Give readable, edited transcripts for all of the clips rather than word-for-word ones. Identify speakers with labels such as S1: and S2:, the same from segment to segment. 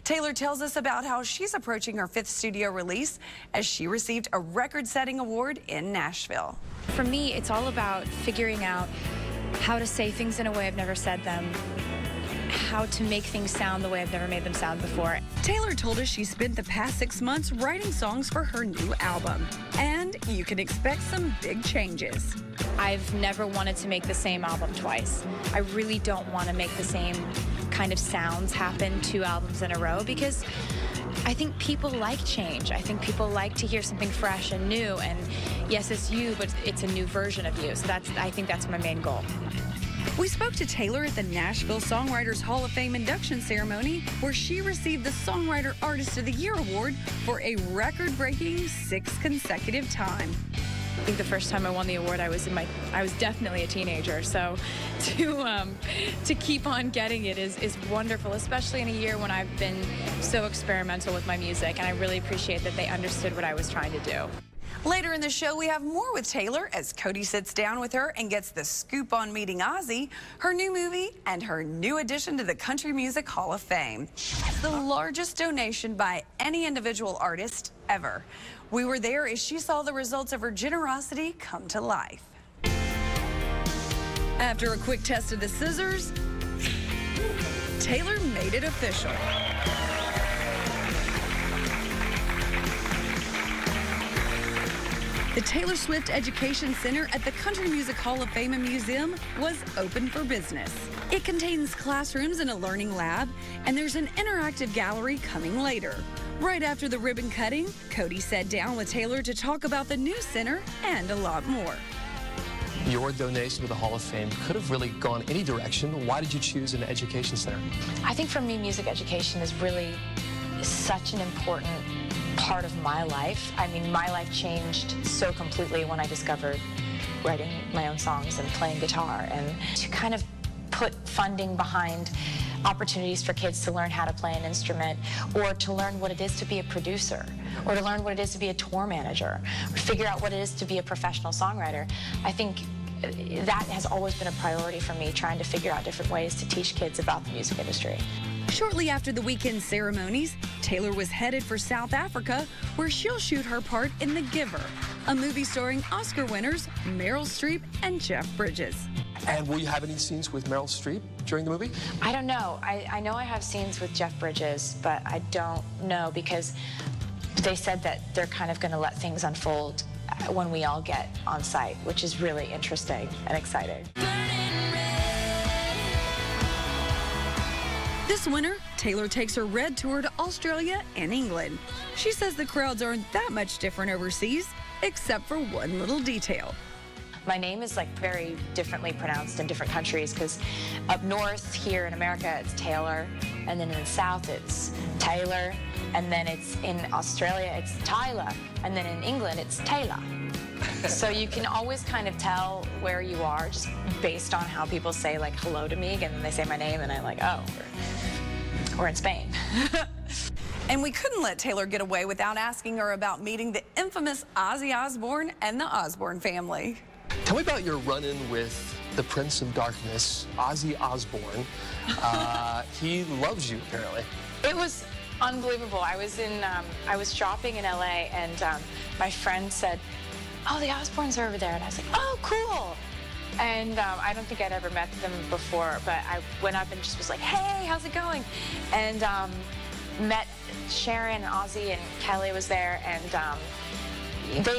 S1: Taylor tells us about how she's approaching her 5th studio release as she received a record-setting award in Nashville.
S2: For me, it's all about figuring out how to say things in a way I've never said them, how to make things sound the way I've never made them sound before.
S1: Taylor told us she spent the past 6 months writing songs for her new album, and you can expect some big changes.
S2: I've never wanted to make the same album twice. I really don't want to make the same kind of sounds happen 2 albums in a row because I think people like change. I think people like to hear something fresh and new, and yes, it's you, but it's a new version of you. So I think that's my main goal.
S1: We spoke to Taylor at the Nashville Songwriters Hall of Fame induction ceremony, where she received the Songwriter Artist of the Year award for a record-breaking 6th consecutive time.
S2: I think the first time I won the award, I was definitely a teenager. So to keep on getting it is wonderful, especially in a year when I've been so experimental with my music, and I really appreciate that they understood what I was trying to do.
S1: Later in the show, we have more with Taylor as Cody sits down with her and gets the scoop on meeting Ozzy, her new movie, and her new addition to the Country Music Hall of Fame. It's the largest donation by any individual artist ever. We were there as she saw the results of her generosity come to life. After a quick test of the scissors, Taylor made it official. The Taylor Swift Education Center at the Country Music Hall of Fame and Museum was open for business. It contains classrooms and a learning lab, and there's an interactive gallery coming later. Right after the ribbon cutting, Cody sat down with Taylor to talk about the new center and a lot more.
S3: Your donation to the Hall of Fame could have really gone any direction. Why did you choose an education center?
S4: I think for me, music education is really such an important part of my life. I mean, my life changed so completely when I discovered writing my own songs and playing guitar, and to kind of put funding behind opportunities for kids to learn how to play an instrument, or to learn what it is to be a producer, or to learn what it is to be a tour manager, or figure out what it is to be a professional songwriter. I think that has always been a priority for me, trying to figure out different ways to teach kids about the music industry.
S1: Shortly after the weekend ceremonies, Taylor was headed for South Africa, where she'll shoot her part in The Giver, a movie starring Oscar winners Meryl Streep and Jeff Bridges.
S3: And will you have any scenes with Meryl Streep during the movie?
S4: I don't know. I know I have scenes with Jeff Bridges, but I don't know because they said that they're kind of going to let things unfold when we all get on site, which is really interesting and exciting.
S1: This winter, Taylor takes her Red Tour to Australia and England. She says the crowds aren't that much different overseas, except for one little detail.
S4: My name is like very differently pronounced in different countries, because up north here in America it's Taylor, and then in the south it's Taylor, and then it's in Australia it's Tyler, and then in England it's Taylor. So you can always kind of tell where you are just based on how people say like hello to me, and then they say my name and I'm like, oh, we're in Spain.
S1: And we couldn't let Taylor get away without asking her about meeting the infamous Ozzy Osbourne and the Osbourne family.
S3: Tell me about your run-in with the Prince of Darkness, Ozzy Osbourne. He loves you, apparently.
S4: It was unbelievable. I was shopping in LA, and my friend said, oh, the Osbournes are over there. And I was like, oh, cool. And I don't think I'd ever met them before, but I went up and just was like, hey, how's it going? And met Sharon, Ozzy, and Kelly was there, and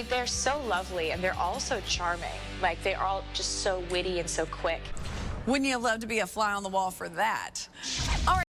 S4: they're so lovely, and they're all so charming. Like, they're all just so witty and so quick.
S1: Wouldn't you love to be a fly on the wall for that?